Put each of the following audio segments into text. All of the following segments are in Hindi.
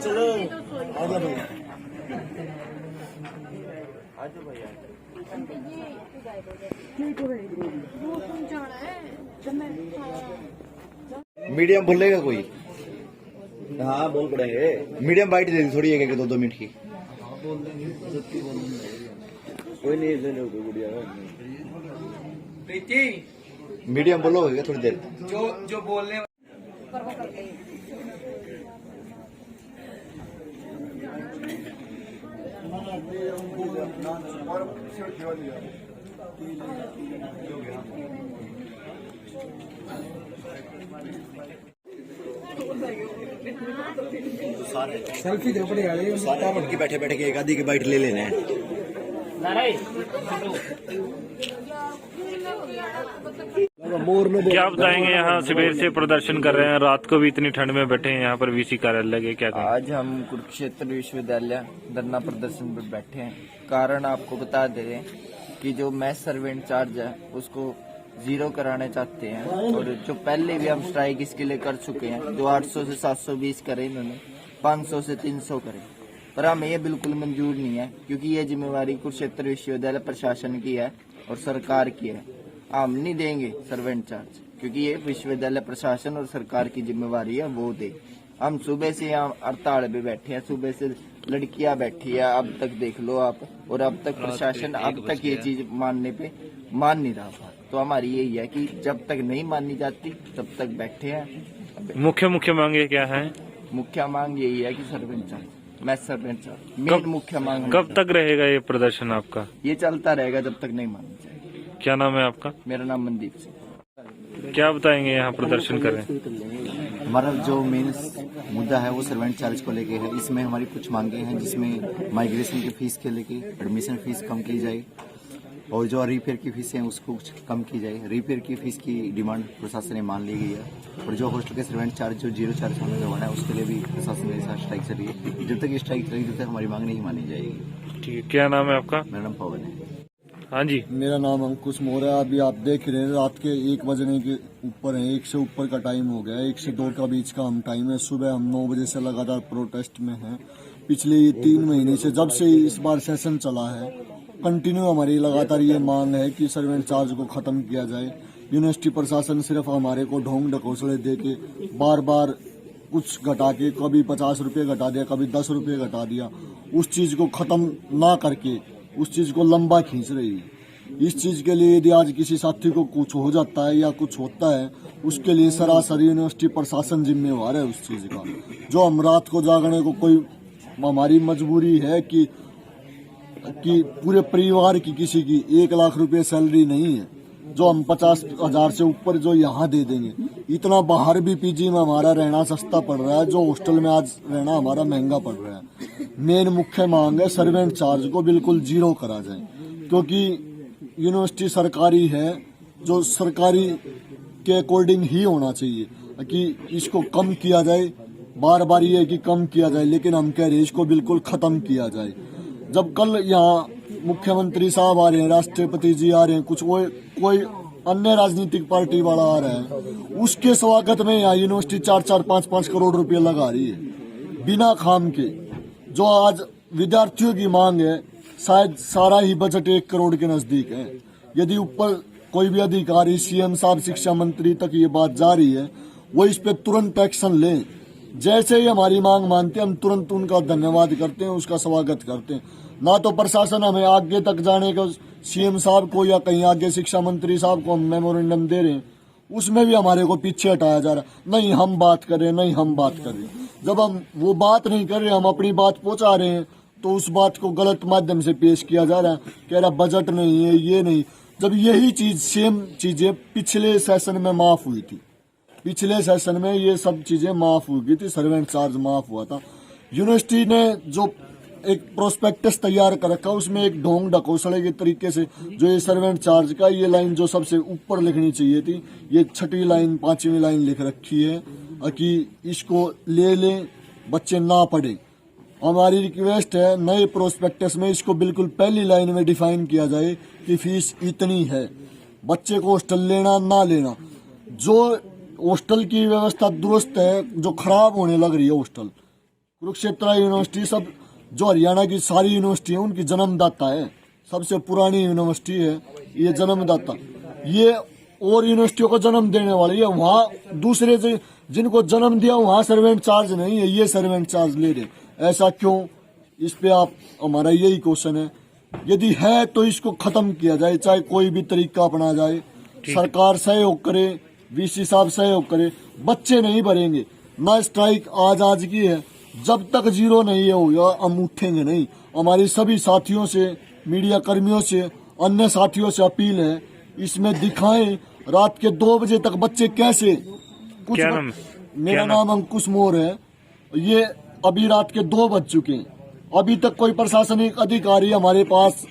चलो आजा भाई, आजा भैया। मीडियम बोलेगा कोई? हाँ बोल पड़ेंगे। मीडियम बाइट दे दी थोड़ी, एक 2 मिनट की। कोई नहीं ले लो, कोई गुड़िया प्रीति। मीडियम बोलोगे थोड़ी देर? जो बोलने सेल्फी दे पड़े वाले सारे उनकी बैठे बैठे के एक आधी की बाइट ले लेना है। क्या बताएंगे, यहाँ सवेर से प्रदर्शन कर रहे हैं, रात को भी इतनी ठंड में बैठे हैं यहाँ पर वीसी कार्यालय के, क्या कहें? आज हम कुरुक्षेत्र विश्वविद्यालय धरना प्रदर्शन पर बैठे हैं। कारण आपको बता दे रहे कि जो मैस सर्वेंट चार्ज है उसको 0 कराने चाहते हैं, और जो पहले भी हम स्ट्राइक इसके लिए कर चुके हैं, जो 800 से 720 करे, इन्होंने 500 से 300 करे, पर हमें ये बिल्कुल मंजूर नहीं है, क्योंकि ये जिम्मेवारी कुरुक्षेत्र विश्वविद्यालय प्रशासन की है और सरकार की है। हम नहीं देंगे सर्वेंट चार्ज, क्योंकि ये विश्वविद्यालय प्रशासन और सरकार की जिम्मेवारी है, वो दे। हम सुबह से यहाँ हड़ताल पे बैठे हैं, सुबह से लड़कियां बैठी है, अब तक देख लो आप, और अब तक प्रशासन अब तक ये चीज मानने पे मान नहीं रहा। तो हमारी यही है कि जब तक नहीं मानी जाती तब तक बैठे हैं। मुख्य मांगे क्या है? मुख्य मांग यही है कि servant charge, mess servant charge main मुख्य मांग। कब तक रहेगा ये प्रदर्शन आपका? ये चलता रहेगा जब तक नहीं मानी जाएगी। क्या नाम है आपका? मेरा नाम मनदीप सिंह। क्या बताएंगे, यहाँ प्रदर्शन कर रहे हैं? हमारा जो मेन मुद्दा है वो सर्वेंट चार्ज को लेके है। इसमें हमारी कुछ मांगे हैं, जिसमें माइग्रेशन की फीस के लेके एडमिशन फीस कम की जाए, और जो रिपेयर की फीस है उसको कुछ कम की जाए। रिपेयर की फीस की डिमांड प्रशासन ने मान ली गई है, और जो हॉस्टल के सर्वेंट चार्ज जो 0 चार्ज होने का बना है उसके लिए भी प्रशासन के साथ स्ट्राइक चल रही है। जब तक ये स्ट्राइक चलेगी तब तक हमारी मांग नहीं मानी जाएगी। ठीक है, क्या नाम है आपका? मेरा नाम पवन है। हाँ जी, मेरा नाम अंकुश मोर है। अभी आप देख रहे हैं रात के 1 बजने के ऊपर है, 1 से ऊपर का टाइम हो गया है, 1 से 2 का बीच का हम टाइम है। सुबह हम 9 बजे से लगातार प्रोटेस्ट में हैं। पिछले 3 महीने से, जब से इस बार सेशन चला है, कंटिन्यू हमारी लगातार ये मांग है कि सर्वेंट चार्ज को खत्म किया जाए। यूनिवर्सिटी प्रशासन सिर्फ हमारे को ढोंग ढकोसले दे के बार बार कुछ घटा के, कभी 50 रुपये घटा दिया, कभी 10 रुपये घटा दिया, उस चीज को खत्म ना करके उस चीज को लंबा खींच रही है। इस चीज के लिए यदि आज किसी साथी को कुछ हो जाता है या कुछ होता है, उसके लिए सरासर यूनिवर्सिटी प्रशासन जिम्मेवार है उस चीज का। जो हम रात को जागने को, कोई हमारी मजबूरी है कि पूरे परिवार की किसी की 1 लाख रुपए सैलरी नहीं है, जो हम 50,000 से ऊपर जो यहाँ दे देंगे। इतना बाहर भी पीजी में हमारा रहना सस्ता पड़ रहा है, जो हॉस्टल में आज रहना हमारा महंगा पड़ रहा है। मेन मुख्य मांग है सर्वेंट चार्ज को बिल्कुल 0 करा जाए, क्योंकि यूनिवर्सिटी सरकारी है, जो सरकारी के अकॉर्डिंग ही होना चाहिए कि इसको कम किया जाए। बार बार ये कि कम किया जाए, लेकिन हम कह रहे हैं इसको बिल्कुल खत्म किया जाए। जब कल यहाँ मुख्यमंत्री साहब आ रहे हैं, राष्ट्रपति जी आ रहे हैं, कुछ कोई अन्य राजनीतिक पार्टी वाला आ रहा है, उसके स्वागत में यहाँ यूनिवर्सिटी 4-4, 5-5 करोड़ रुपए लगा रही है बिना खाम के। जो आज विद्यार्थियों की मांग है, शायद सारा ही बजट 1 करोड़ के नजदीक है। यदि ऊपर कोई भी अधिकारी, सीएम साहब, शिक्षा मंत्री तक ये बात जा रही है, वो इस पे तुरंत एक्शन लें। जैसे ही हमारी मांग मानते हैं, हम तुरंत उनका धन्यवाद करते हैं, उसका स्वागत करते हैं। ना तो प्रशासन हमें आगे तक जाने का, सीएम साहब को या कहीं आगे शिक्षा मंत्री साहब को हम मेमोरेंडम दे रहे हैं, उसमें भी हमारे को पीछे हटाया जा रहा है। नहीं हम बात कर रहे हैं, नहीं हम बात कर रहे हैं। जब हम वो बात नहीं कर रहे, हम अपनी बात पहुंचा रहे हैं, तो उस बात को गलत माध्यम से पेश किया जा रहा है, कह रहा बजट नहीं है, ये नहीं। जब यही चीज, सेम चीजें पिछले सेशन में माफ हुई थी, पिछले सेशन में ये सब चीजें माफ हुई थी, सर्वेंट चार्ज माफ हुआ था। यूनिवर्सिटी ने जो एक प्रोस्पेक्टस तैयार कर रखा, उसमें एक ढोंग ढकोसले के तरीके से जो ये सर्वेंट चार्ज का, ये लाइन जो सबसे ऊपर लिखनी चाहिए थी, ये 6ठी लाइन 5वीं लाइन लिख रखी है कि इसको ले लें, बच्चे ना पढ़े। हमारी रिक्वेस्ट है, नए प्रोस्पेक्टस में इसको बिल्कुल पहली लाइन में डिफाइन किया जाए कि फीस इतनी है, बच्चे को हॉस्टल लेना ना लेना। जो हॉस्टल की व्यवस्था दुरुस्त है, जो खराब होने लग रही है हॉस्टल। कुरुक्षेत्र यूनिवर्सिटी सब जो हरियाणा की सारी यूनिवर्सिटी है उनकी जन्मदाता है, सबसे पुरानी यूनिवर्सिटी है ये, जन्मदाता। ये और यूनिवर्सिटियों को जन्म देने वाली है, वहाँ दूसरे से जिनको जन्म दिया वहाँ सर्वेंट चार्ज नहीं है, ये सर्वेंट चार्ज ले रहे। ऐसा क्यों? इस पे आप हमारा यही क्वेश्चन है। यदि है तो इसको खत्म किया जाए, चाहे कोई भी तरीका अपना जाए। सरकार सहयोग करे, वीसी साहब सहयोग करे। बच्चे नहीं भरेंगे ना, स्ट्राइक आज की है, जब तक जीरो नहीं होगा हम उठेंगे नहीं। हमारी सभी साथियों से, मीडिया कर्मियों से, अन्य साथियों से अपील है, इसमें दिखाएं रात के 2 बजे तक बच्चे कैसे कुछ। क्या नाम? मेरा नाम अंकुश मोर है। ये अभी रात के 2 बज चुके हैं, अभी तक कोई प्रशासनिक अधिकारी हमारे पास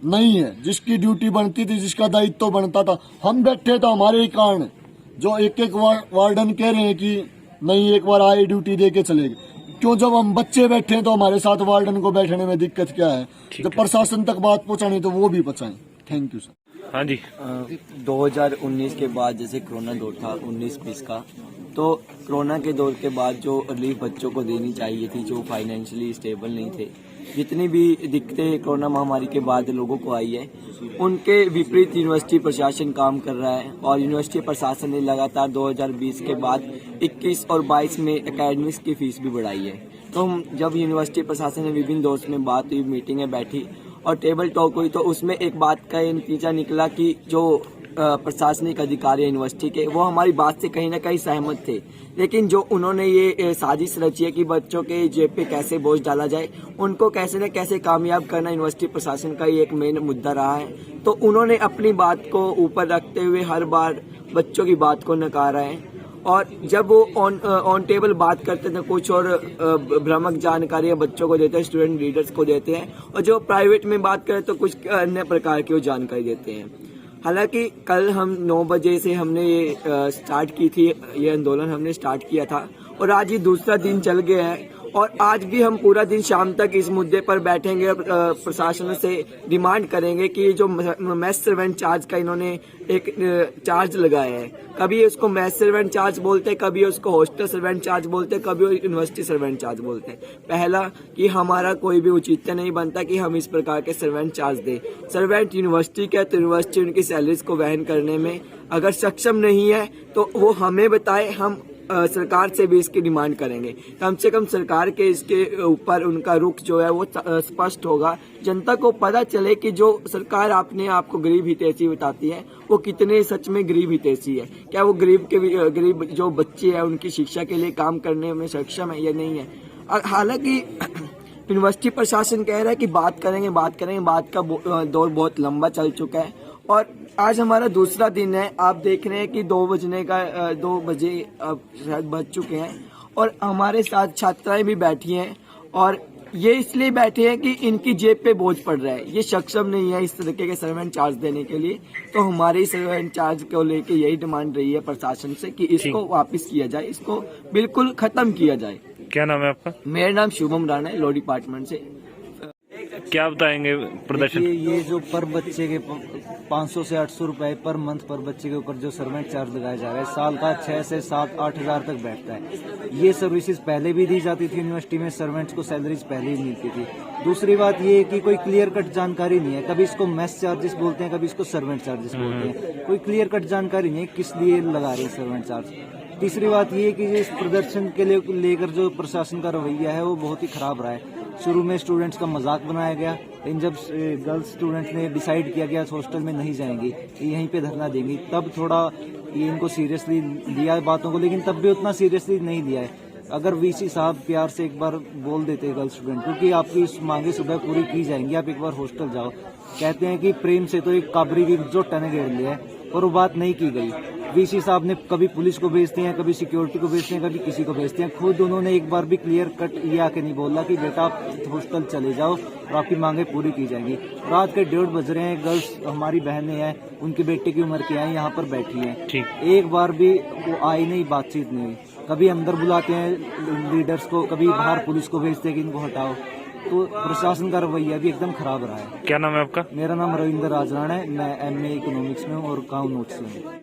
नहीं है। जिसकी ड्यूटी बनती थी, जिसका दायित्व बनता था, हम बैठे तो हमारे ही कारण। जो एक वार्डन कह रहे हैं कि नहीं एक बार आए ड्यूटी दे के चले गए, क्यों? जब हम बच्चे बैठे हैं तो हमारे साथ वार्डन को बैठने में दिक्कत क्या है? जब प्रशासन तक बात पहुंचानी तो वो भी पहुंचाएं। Thank you sir. हाँ जी। 2019 के बाद जैसे कोरोना दौर था 19-20 का, तो कोरोना के दौर के बाद जो रिलीफ बच्चों को देनी चाहिए थी, जो फाइनेंशियली स्टेबल नहीं थे, जितनी भी दिक्कतें कोरोना महामारी के बाद लोगों को आई है, उनके विपरीत यूनिवर्सिटी प्रशासन काम कर रहा है। और यूनिवर्सिटी प्रशासन ने लगातार 2020 के बाद 21 और 22 में एकेडमिक्स की फीस भी बढ़ाई है। तो जब यूनिवर्सिटी प्रशासन ने विभिन्न दोस्त में बात हुई, मीटिंगें बैठी और टेबल टॉक हुई, तो उसमें एक बात का ये नतीजा निकला कि जो प्रशासनिक अधिकारी यूनिवर्सिटी के, वो हमारी बात से कहीं ना कहीं सहमत थे। लेकिन जो उन्होंने ये साजिश रची है कि बच्चों के जेब पे कैसे बोझ डाला जाए, उनको कैसे न कैसे कामयाब करना यूनिवर्सिटी प्रशासन का ये एक मेन मुद्दा रहा है। तो उन्होंने अपनी बात को ऊपर रखते हुए हर बार बच्चों की बात को नकारा है। और जब वो ऑन टेबल बात करते थे, कुछ और भ्रामक जानकारियां बच्चों को देते हैं, स्टूडेंट लीडर्स को देते हैं, और जो प्राइवेट में बात करें तो कुछ अन्य प्रकार की वो जानकारी देते हैं। हालांकि कल हम 9 बजे से हमने ये स्टार्ट की थी, ये आंदोलन हमने स्टार्ट किया था, और आज ये दूसरा दिन चल गया है। और आज भी हम पूरा दिन शाम तक इस मुद्दे पर बैठेंगे और प्रशासन से डिमांड करेंगे कि जो मैस सर्वेंट चार्ज का इन्होंने एक चार्ज लगाया है, कभी उसको मैस सर्वेंट चार्ज बोलते हैं, कभी उसको हॉस्टल सर्वेंट चार्ज बोलते हैं, कभी यूनिवर्सिटी सर्वेंट चार्ज बोलते हैं। पहला कि हमारा कोई भी औचित्य नहीं बनता कि हम इस प्रकार के सर्वेंट चार्ज दें। सर्वेंट यूनिवर्सिटी का, तो यूनिवर्सिटी उनकी सैलरीज को वहन करने में अगर सक्षम नहीं है तो वो हमें बताए, हम सरकार से भी इसकी डिमांड करेंगे। कम से कम सरकार के इसके ऊपर उनका रुख जो है वो स्पष्ट होगा, जनता को पता चले कि जो सरकार अपने आप को गरीब हितैषी बताती है वो कितने सच में गरीब हितैषी है। क्या वो गरीब जो बच्चे हैं उनकी शिक्षा के लिए काम करने में सक्षम है या नहीं है? हालांकि यूनिवर्सिटी प्रशासन कह रहा है कि बात करेंगे, बात का दौर बहुत लंबा चल चुका है। और आज हमारा दूसरा दिन है। आप देख रहे हैं कि 2 बजे अब शायद बज चुके हैं, और हमारे साथ छात्राएं भी बैठी हैं, और ये इसलिए बैठे हैं कि इनकी जेब पे बोझ पड़ रहा है, ये सक्षम नहीं है इस तरीके के सर्वेंट चार्ज देने के लिए। तो हमारी सर्वेंट चार्ज को लेके यही डिमांड रही है प्रशासन से कि इसको वापस किया जाए, इसको बिल्कुल खत्म किया जाए। क्या नाम है आपका? मेरा नाम शुभम राणा है, लॉ डिपार्टमेंट से। क्या बताएंगे प्रदर्शन? ये जो पर बच्चे के 500 से 800 रुपए पर मंथ पर बच्चे के ऊपर जो सर्वेंट चार्ज लगाया जा रहा है, साल का 6 से 7-8 हजार तक बैठता है। ये सर्विसेज पहले भी दी जाती थी यूनिवर्सिटी में, सर्वेंट्स को सैलरीज पहले ही मिलती थी। दूसरी बात ये है कि कोई क्लियर कट जानकारी नहीं है, कभी इसको मेस चार्जेस बोलते हैं, कभी इसको सर्वेंट चार्जेस बोलते हैं, कोई क्लियर कट जानकारी नहीं है किस लिए लगा रहे हैं सर्वेंट चार्ज। तीसरी बात ये है कि इस प्रदर्शन के लेकर जो प्रशासन का रवैया है वो बहुत ही खराब रहा है। शुरू में स्टूडेंट्स का मजाक बनाया गया, लेकिन जब गर्ल्स स्टूडेंट्स ने डिसाइड किया गया हॉस्टल में नहीं जाएंगी, यहीं पे धरना देंगी, तब थोड़ा ये इनको सीरियसली लिया है बातों को, लेकिन तब भी उतना सीरियसली नहीं लिया है। अगर वीसी साहब प्यार से एक बार बोल देते गर्ल्स स्टूडेंट, क्योंकि आपकी इस मांगे सुबह पूरी की जाएंगी, आप एक बार हॉस्टल जाओ। कहते हैं कि प्रेम से तो एक काबरी की जो टने घेर लिया है, और वो बात नहीं की गई। वीसी साहब ने कभी पुलिस को भेजते हैं, कभी सिक्योरिटी को भेजते हैं, कभी किसी को भेजते हैं। खुद उन्होंने एक बार भी क्लियर कट ये आके नहीं बोला कि बेटा आप हॉस्टल चले जाओ और आपकी मांगे पूरी की जाएंगी। रात के 1:30 बज रहे हैं, गर्ल्स हमारी बहनें हैं, उनके बेटे की उम्र के हैं, यहाँ पर बैठी हैं, एक बार भी वो आई नहीं, बातचीत नहीं हुई। कभी अंदर बुलाते हैं लीडर्स को, कभी बाहर पुलिस को भेजते हैं कि इनको हटाओ। तो प्रशासन का रवैया भी एकदम खराब रहा है। क्या नाम है आपका? मेरा नाम रविंद्र राजराणा है, मैं MA इकोनॉमिक्स में हूँ और काउ नोट्स में हूँ।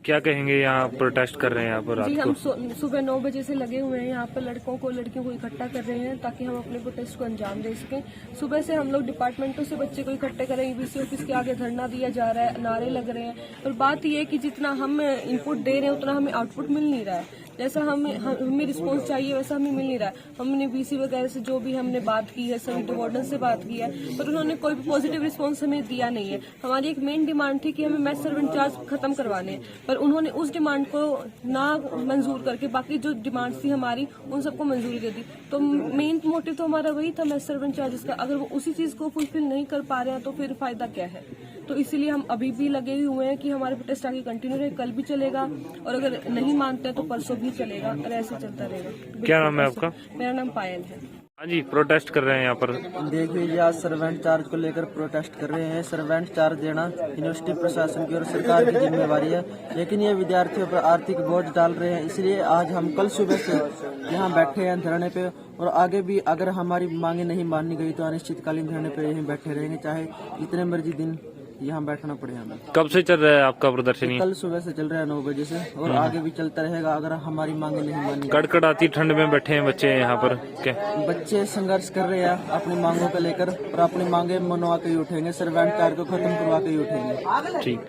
क्या कहेंगे, यहाँ प्रोटेस्ट कर रहे हैं यहाँ पर जी, रात हम को? सुबह 9 बजे से लगे हुए हैं यहाँ पर, लड़कों को लड़कियों को इकट्ठा कर रहे हैं ताकि हम अपने प्रोटेस्ट को अंजाम दे सकें। सुबह से हम लोग डिपार्टमेंटों से बच्चे को इकट्ठे करें, ईबीसी ऑफिस के आगे धरना दिया जा रहा है, नारे लग रहे हैं। और बात यह है कि जितना हम इनपुट दे रहे हैं उतना हमें आउटपुट मिल नहीं रहा है। जैसा हमें रिस्पांस चाहिए वैसा हमें मिल नहीं रहा है। हमने बीसी वगैरह से जो भी हमने बात की है, सभी वार्डन से बात की है, पर उन्होंने कोई भी पॉजिटिव रिस्पांस हमें दिया नहीं है। हमारी एक मेन डिमांड थी कि हमें मैथ सर्वेंट चार्ज खत्म करवाने हैं, पर उन्होंने उस डिमांड को ना मंजूर करके बाकी जो डिमांड थी हमारी उन सबको मंजूरी दे दी। तो मेन मोटिव तो हमारा वही था मैथ सर्वेंट चार्जेस का। अगर वो उसी चीज को फुलफिल नहीं कर पा रहे हैं तो फिर फायदा क्या है। तो इसीलिए हम अभी भी लगे हुए हैं कि हमारे प्रोटेस्ट आगे कंटिन्यू रहे, कल भी चलेगा और अगर नहीं मानते हैं तो परसों भी चलेगा और ऐसे चलता रहेगा। क्या नाम है आपका? मेरा नाम पायल है। हाँ जी, प्रोटेस्ट कर रहे हैं यहाँ पर। देखिए, आज सर्वेंट चार्ज को लेकर प्रोटेस्ट कर रहे हैं। सर्वेंट चार्ज देना यूनिवर्सिटी प्रशासन की और सरकार की जिम्मेवारी है, लेकिन ये विद्यार्थियों पर आर्थिक बोझ डाल रहे हैं। इसलिए आज हम कल सुबह से यहाँ बैठे हैं धरने पे, और आगे भी अगर हमारी मांगे नहीं मानी गई तो अनिश्चितकालीन धरने पे यहीं बैठे रहेंगे, चाहे जितने मर्जी दिन यहाँ बैठना पड़े हमें। कब से चल रहा है आपका प्रदर्शन? कल सुबह से चल रहा है 9 बजे से, और आगे भी चलता रहेगा अगर हमारी मांगे नहीं मानी। कड़कड़ाती ठंड में बैठे हैं बच्चे यहाँ पर, क्या बच्चे संघर्ष कर रहे हैं अपनी मांगों को लेकर, और अपनी मांगे मनवा के ही उठेंगे, सर्वेंट चार्ज को खत्म करवा के ही उठेंगे। ठीक।